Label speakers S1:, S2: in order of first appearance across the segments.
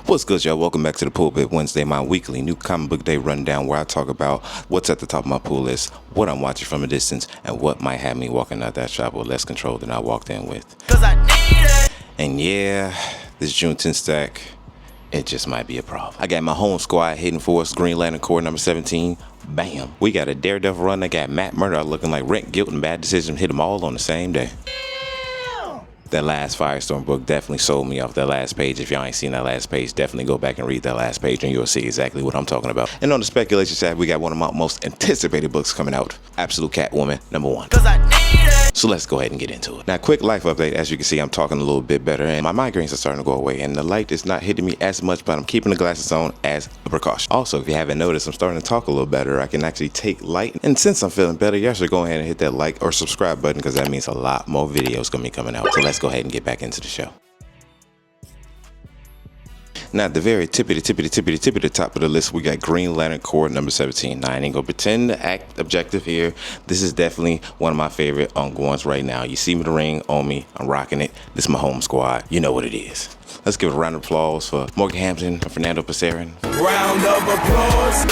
S1: What's good, y'all? Welcome back to the Pullpit Wednesday, my weekly new comic book day rundown where I talk about what's at the top of my pull list, what I'm watching from a distance, and what might have me walking out that shop with less control than I walked in with. 'Cause I need it. And yeah, this Juneteenth stack, it just might be a problem. I got my home squad hitting for us, Green Lantern Corps number 17. Bam. We got a Daredevil run that got Matt Murdock looking like Rent, Guilt, and Bad Decisions hit them all on the same day. That last Firestorm book definitely sold me off that last page. If y'all ain't seen that last page, definitely go back and read that last page and you'll see exactly what I'm talking about. And on the speculation side, we got one of my most anticipated books coming out, Absolute Catwoman, number 1. 'Cause I need it. So let's go ahead and get into it. Now, quick life update. As you can see, I'm talking a little bit better and my migraines are starting to go away and the light is not hitting me as much, but I'm keeping the glasses on as a precaution. Also, if you haven't noticed, I'm starting to talk a little better. I can actually take light. And since I'm feeling better, y'all should go ahead and hit that like or subscribe button because that means a lot more videos gonna be coming out. So let's go ahead and get back into the show. Now at the very tippity top of the list, we got Green Lantern Corps number 17. Now I ain't gonna pretend to act objective here. This is definitely one of my favorite ongoings right now. You see me the ring on me, I'm rocking it. This is my home squad. You know what it is. Let's give a round of applause for Morgan Hampton and Fernando Pesserin. Round of applause.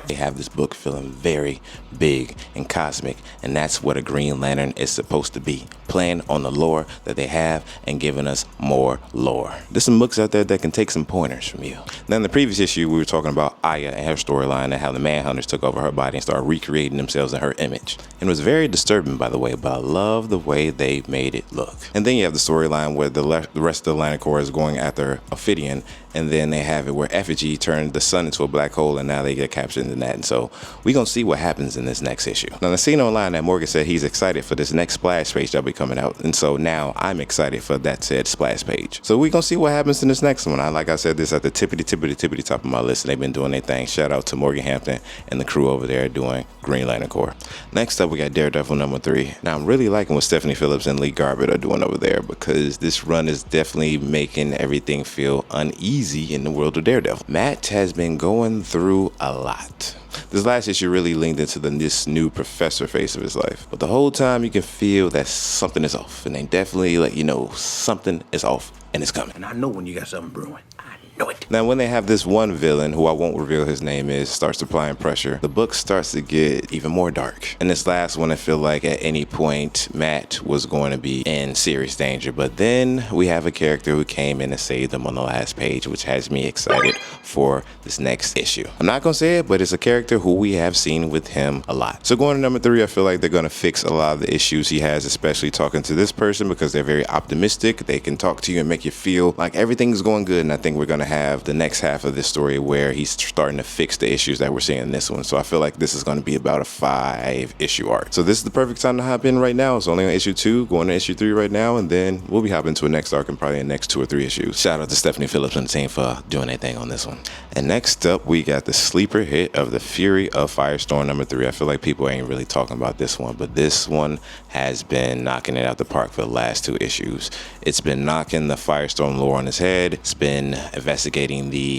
S1: They have this book feeling very big and cosmic, and that's what a Green Lantern is supposed to be. Playing on the lore that they have and giving us more lore. There's some books out there that can take some pointers from you. Now in the previous issue, we were talking about Aya and her storyline and how the Manhunters took over her body and started recreating themselves in her image. And it was very disturbing, by the way, but I love the way they made it look. And then you have the storyline where the rest of the Lantern Corps is going after Ophidian, and then they have it where Effigy turned the sun into a black hole and now they get captured in that. And so we're going to see what happens in this next issue. Now, I seen online that Morgan said he's excited for this next splash page that'll be coming out. And so now I'm excited for that said splash page. So we're going to see what happens in this next one. Like I said, this at the tippity top of my list. And they've been doing their thing. Shout out to Morgan Hampton and the crew over there doing Green Lantern Corps. Next up, we got Daredevil number 3. Now, I'm really liking what Stephanie Phillips and Lee Garbett are doing over there because this run is definitely making everything feel uneasy in the world of Daredevil. Matt has been going through a lot. This last issue really leaned into this new professor phase of his life. But the whole time you can feel that something is off. And they definitely let you know something is off and it's coming.
S2: And I know when you got something brewing. I know it.
S1: Now when they have this one villain, who I won't reveal his name is, starts applying pressure, the book starts to get even more dark. And this last one, I feel like at any point, Matt was going to be in serious danger. But then we have a character who came in and saved them on the last page, which has me excited for this next issue. I'm not going to say it, but it's a character who we have seen with him a lot. So going to number 3, I feel like they're going to fix a lot of the issues he has, especially talking to this person because they're very optimistic. They can talk to you and make you feel like everything's going good. And I think we're going to have the next half of this story where he's starting to fix the issues that we're seeing in this one. So I feel like this is going to be about a 5-issue arc. So this is the perfect time to hop in right now. It's only on issue 2, going to issue 3 right now, and then we'll be hopping to a next arc in probably the next 2 or 3 issues. Shout out to Stephanie Phillips and the team for doing their thing on this one. And next up, we got the sleeper hit of the Fury of Firestorm number 3. I feel like people ain't really talking about this one, but this one has been knocking it out the park for the last 2 issues. It's been knocking the Firestorm lore on its head. It's been investigating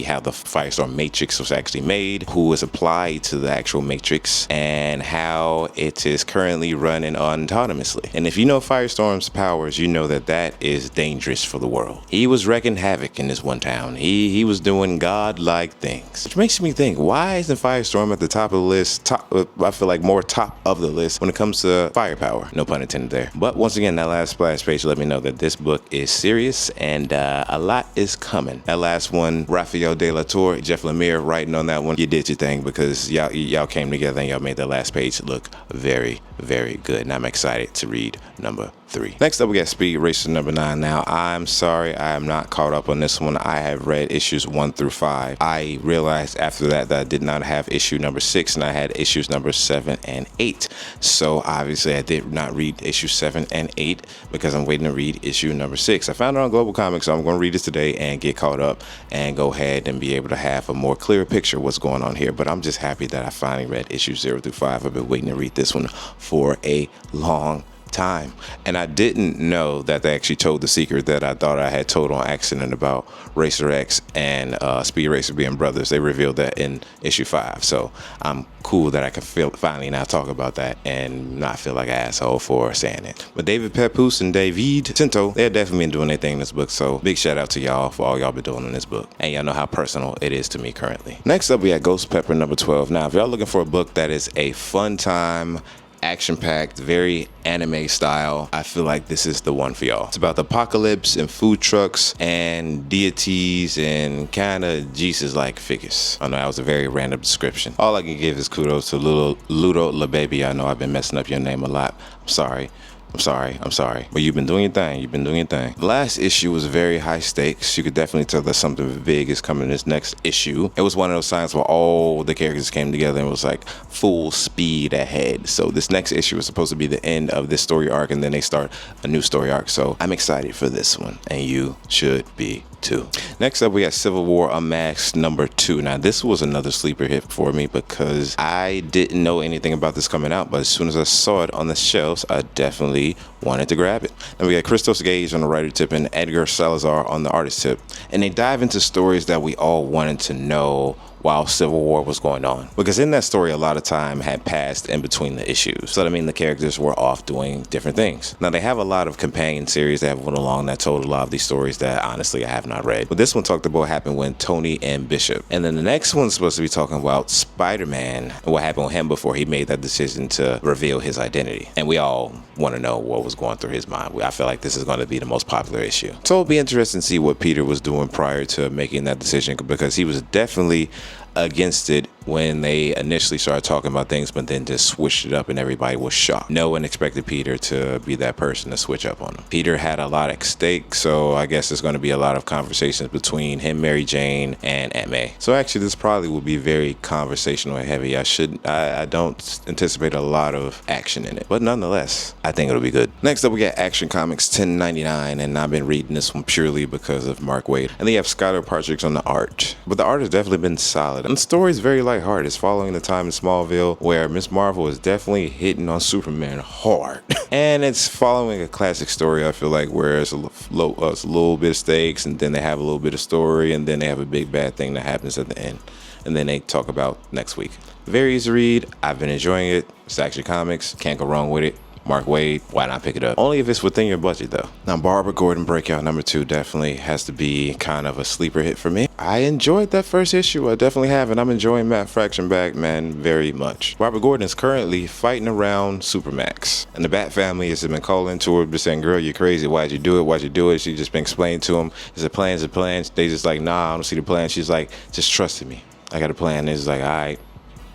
S1: how the Firestorm Matrix was actually made, who is applied to the actual Matrix, and how it is currently running autonomously. And if you know Firestorm's powers, you know that that is dangerous for the world. He was wrecking havoc in this one town. He was doing godlike things. Which makes me think, why isn't Firestorm at the top of the list? I feel like more top of the list when it comes to firepower. No pun intended there. But once again, that last splash page let me know that this book is serious and a lot is coming. That last one, Raphael De La Tour, Jeff Lemire writing on that one. You did your thing because y'all came together and y'all made that last page look very, very good. And I'm excited to read number 3. Next up, we got Speed Racer number 9. Now, I'm sorry I am not caught up on this one. I have read issues 1 through 5. I realized after that I did not have issue number 6, and I had issues number 7 and 8. So obviously, I did not read issue 7 and 8 because I'm waiting to read issue number 6. I found it on Global Comics, so I'm going to read it today and get caught up and go ahead and be able to have a more clear picture of what's going on here. But I'm just happy that I finally read issues 0 through 5. I've been waiting to read this one for a long time. And I didn't know that they actually told the secret that I thought I had told on accident about Racer X and Speed Racer being brothers. They revealed that in issue 5. So I'm cool that I can finally now talk about that and not feel like an asshole for saying it. But David Papoose and David Tinto, they're definitely been doing their thing in this book. So big shout out to y'all for all y'all been doing in this book. And y'all know how personal it is to me currently. Next up, we got Ghost Pepper number 12. Now, if y'all looking for a book that is a fun time, action-packed, very anime style, I feel like this is the one for y'all. It's about the apocalypse and food trucks and deities and kind of Jesus-like figures. I know that was a very random description. All I can give is kudos to Ludo LaBaby. I know I've been messing up your name a lot. I'm sorry. But you've been doing your thing. The last issue was very high stakes. You could definitely tell that something big is coming in this next issue. It was one of those times where all the characters came together and was like full speed ahead. So this next issue was supposed to be the end of this story arc, and then they start a new story arc. So I'm excited for this one, and you should be too. Next up, we got Civil War Unmasked number 2. Now, this was another sleeper hit for me because I didn't know anything about this coming out, but as soon as I saw it on the shelves, I definitely wanted to grab it. Then we got Christos Gage on the writer tip and Edgar Salazar on the artist tip. And they dive into stories that we all wanted to know while Civil War was going on. Because in that story, a lot of time had passed in between the issues. So that means the characters were off doing different things. Now, they have a lot of companion series that went along that told a lot of these stories that honestly I have not read. But this one talked about what happened when Tony and Bishop. And then the next one's supposed to be talking about Spider-Man and what happened with him before he made that decision to reveal his identity. And we all want to know what was going through his mind. I feel like this is going to be the most popular issue. So it'll be interesting to see what Peter was doing prior to making that decision, because he was definitely against it when they initially started talking about things, but then just switched it up and everybody was shocked. No one expected Peter to be that person to switch up on him. Peter had a lot at stake, so I guess there's going to be a lot of conversations between him, Mary Jane, and Aunt May. So actually this probably will be very conversational and heavy. I don't anticipate a lot of action in it, but nonetheless, I think it'll be good. Next up, we got Action Comics 1099, and I've been reading this one purely because of Mark Waid. And they have Skylar Partridge on the art, but the art has definitely been solid. And the story is very lighthearted. It's following the time in Smallville where Miss Marvel is definitely hitting on Superman hard. And it's following a classic story, I feel like, where it's a little bit of stakes, and then they have a little bit of story, and then they have a big bad thing that happens at the end. And then they talk about next week. Very easy to read. I've been enjoying it. It's Action Comics. Can't go wrong with it. Mark Waid, why not pick it up? Only if it's within your budget, though. Now, Barbara Gordon Breakout number 2 definitely has to be kind of a sleeper hit for me. I enjoyed that first issue. I definitely have, and I'm enjoying Matt Fraction Batman very much. Barbara Gordon is currently fighting around Supermax, and the Bat family has been calling to her, saying, "Girl, you're crazy. Why'd you do it? Why'd you do it?" She's just been explaining to them, "Is it plans? Is it plans?" They just like, "Nah, I don't see the plan." She's like, "Just trust in me. I got a plan." It's like, "All right.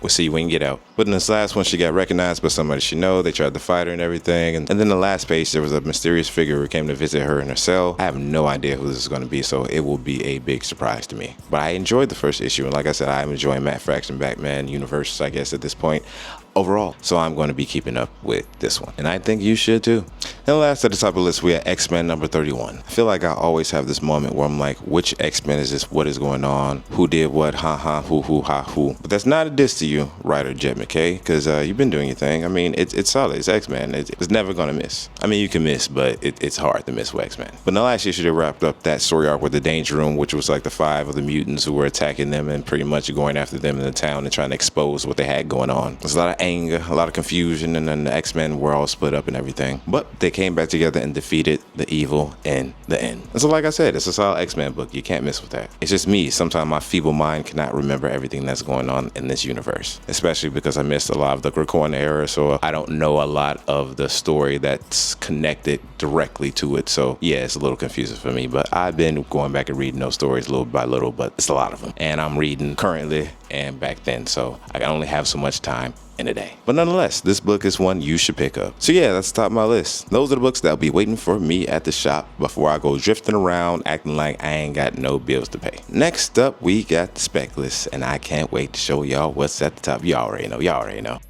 S1: We'll see when you get out." But in this last one, she got recognized by somebody she know. They tried to fight her and everything. And then the last page, there was a mysterious figure who came to visit her in her cell. I have no idea who this is going to be, so it will be a big surprise to me. But I enjoyed the first issue. And like I said, I'm enjoying Matt Fraction Batman universe, I guess, at this point overall. So I'm going to be keeping up with this one. And I think you should too. And last at the top of the list, we have XMen number 31. I feel like I always have this moment where I'm like, which XMen is this? What is going on? Who did what? Ha ha, who, ha, who. But that's not a diss to you, writer Jet McKay, because you've been doing your thing. I mean, it's solid. It's X-Men. It's never going to miss. I mean, you can miss, but it's hard to miss with X-Men. But in the last issue, they wrapped up that story arc with the Danger Room, which was like the 5 of the mutants who were attacking them and pretty much going after them in the town and trying to expose what they had going on. There's a lot of anger, a lot of confusion, and then the X-Men were all split up and everything. But they came back together and defeated the evil in the end. And so like I said, it's a solid X-Men book. You can't miss with that. It's just me. Sometimes my feeble mind cannot remember everything that's going on in this universe, especially because I missed a lot of the Krakoan era, so I don't know a lot of the story that's connected directly to it. So yeah, it's a little confusing for me, but I've been going back and reading those stories little by little, but it's a lot of them. And I'm reading currently and back then, so I can only have so much time in a day. But nonetheless, this book is one you should pick up. So yeah, that's the top of my list. Those are the books that'll be waiting for me at the shop before I go drifting around acting like I ain't got no bills to pay. Next up, we got the spec list, and I can't wait to show y'all what's at the top. Y'all already know.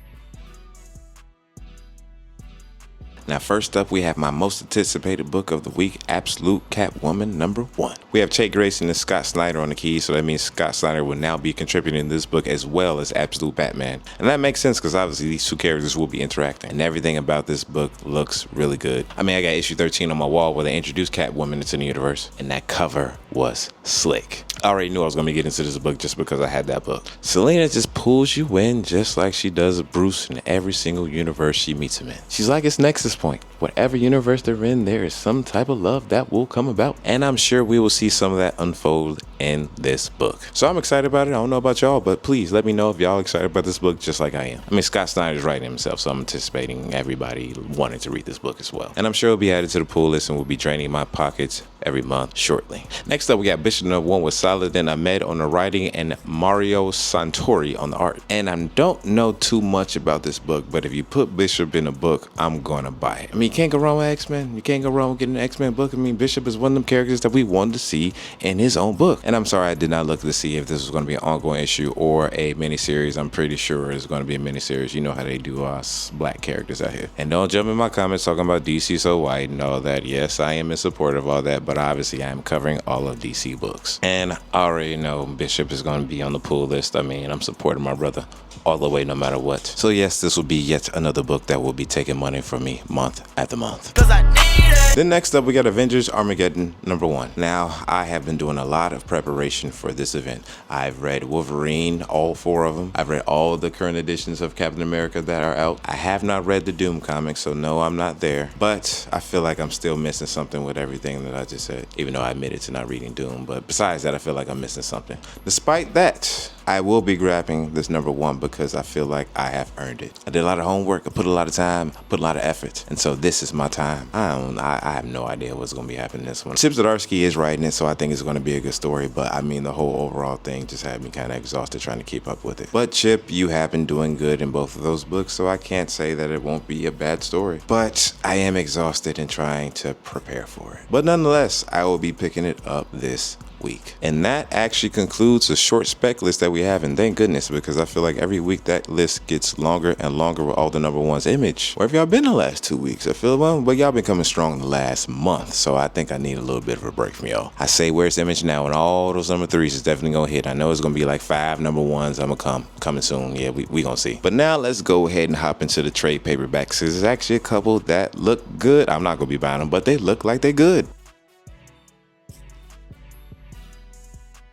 S1: Now, first up, we have my most anticipated book of the week, Absolute Catwoman #1. We have Che Grayson and Scott Snyder on the keys, so that means Scott Snyder will now be contributing in this book as well as Absolute Batman. And that makes sense because obviously these two characters will be interacting, and everything about this book looks really good. I mean, I got issue 13 on my wall where they introduced Catwoman into the universe, and that cover was slick. I already knew I was going to get into this book just because I had that book. Selena just pulls you in just like she does Bruce in every single universe she meets him in. She's like his nexus point. Whatever universe they're in, there is some type of love that will come about. And I'm sure we will see some of that unfold in this book. So I'm excited about it. I don't know about y'all, but please let me know if y'all excited about this book just like I am. I mean, Scott Snyder's writing himself, so I'm anticipating everybody wanting to read this book as well. And I'm sure it'll be added to the pool list and will be draining my pockets every month shortly. Next up, we got Bishop #1 with Saladin Ahmed on the writing and Mario Santori on the art. And I don't know too much about this book, but if you put Bishop in a book, I'm gonna buy it. I mean, you can't go wrong with X-Men. You can't go wrong with getting an X-Men book. I mean, Bishop is one of them characters that we wanted to see in his own book. And I'm sorry I did not look to see if this was going to be an ongoing issue or a miniseries. I'm pretty sure it's going to be a miniseries. You know how they do us black characters out here. And don't jump in my comments talking about DC so white and all that. Yes, I am in support of all that, but obviously I am covering all of DC books. And I already know Bishop is going to be on the pool list. I mean, I'm supporting my brother all the way no matter what. So yes, this will be yet another book that will be taking money from me month after month. Then next up, we got Avengers Armageddon #1. Now, I have been doing a lot of preparation for this event. I've read Wolverine, all 4 of them. I've read all the current editions of Captain America that are out. I have not read the Doom comics, so no, I'm not there. But I feel like I'm still missing something with everything that I just said, even though I admitted to not reading Doom. But besides that, I feel like I'm missing something. Despite that, I will be grabbing this #1 because I feel like I have earned it. I did a lot of homework, I put a lot of time, put a lot of effort, and so this is my time. I have no idea what's going to be happening in this one. Chip Zdarsky is writing it, so I think it's going to be a good story, but I mean, the whole overall thing just had me kind of exhausted trying to keep up with it. But Chip, you have been doing good in both of those books, so I can't say that it won't be a bad story. But I am exhausted in trying to prepare for it. But nonetheless, I will be picking it up this week. And that actually concludes the short spec list that we have, and thank goodness, because I feel like every week that list gets longer and longer with all the #1s. Image, where have y'all been the last 2 weeks? I feel well, but y'all been coming strong the last month, so I think I need a little bit of a break from y'all. I say where's Image now, and all those #3s is definitely gonna hit. I know it's gonna be like 5 #1s. I'm gonna coming soon. Yeah, we gonna see. But now let's go ahead and hop into the trade paperbacks, because there's actually a couple that look good. I'm not gonna be buying them, but they look like they're good.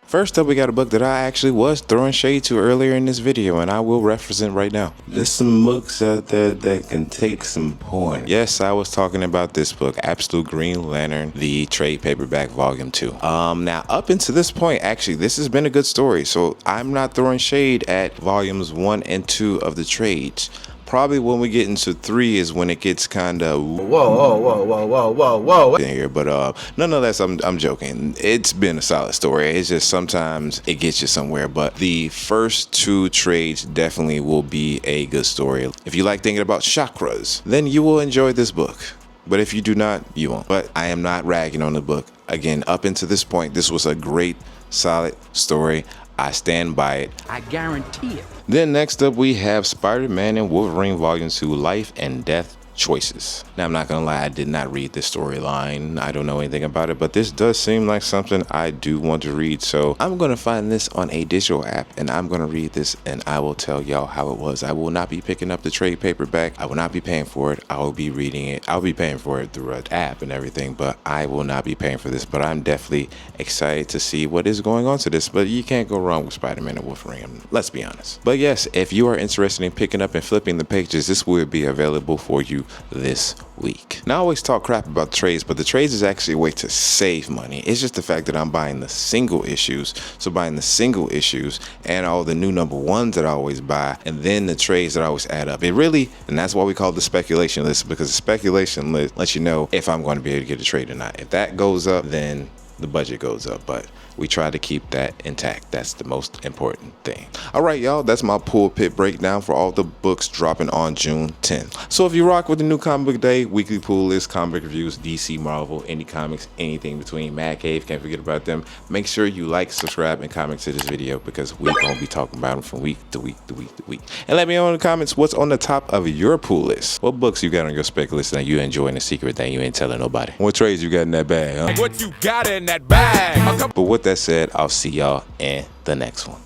S1: First up, we got a book that I actually was throwing shade to earlier in this video, and I will reference it right now. There's some books out there that can take some points. Yes, I was talking about this book, Absolute Green Lantern, the trade paperback volume 2. Now, up until this point, actually, this has been a good story, so I'm not throwing shade at volumes 1 and 2 of the trades. Probably when we get into 3 is when it gets kind of whoa in here, but nonetheless, I'm joking. It's been a solid story. It's just sometimes it gets you somewhere, but the first 2 trades definitely will be a good story. If you like thinking about chakras, then you will enjoy this book. But if you do not, you won't. But I am not ragging on the book. Again, up until this point, this was a great, solid story. I stand by it.
S2: I guarantee it.
S1: Then next up, we have Spider-Man and Wolverine Volume 2, Life and Death Choices. Now, I'm not gonna lie, I did not read this storyline. I don't know anything about it, but this does seem like something I do want to read. So I'm gonna find this on a digital app, and I'm gonna read this, and I will tell y'all how it was. I will not be picking up the trade paperback. I will not be paying for it. I will be reading it. I'll be paying for it through an app and everything, but I will not be paying for this. But I'm definitely excited to see what is going on to this. But you can't go wrong with Spider-Man and Wolverine. Let's be honest. But yes, if you are interested in picking up and flipping the pages, this will be available for you this week. Now, I always talk crap about trades, but the trades is actually a way to save money. It's just the fact that I'm buying the single issues. So buying the single issues and all the new #1s that I always buy, and then the trades that I always add up. It really, and that's why we call it the speculation list, because the speculation list lets you know if I'm going to be able to get a trade or not. If that goes up, then the budget goes up, but we try to keep that intact. That's the most important thing. All right, y'all, that's my Pullpit breakdown for all the books dropping on June 10th. So if you rock with the new Comic Book Day, weekly pool list, comic reviews, DC, Marvel, indie comics, anything between, Mad Cave, can't forget about them. Make sure you like, subscribe, and comment to this video because we're going to be talking about them from week to week to week to week. And let me know in the comments what's on the top of your pool list. What books you got on your spec list that you enjoying, a secret that you ain't telling nobody? What trades you got in that bag, huh?
S3: What you got in that bag?
S1: But with that said, I'll see y'all in the next one.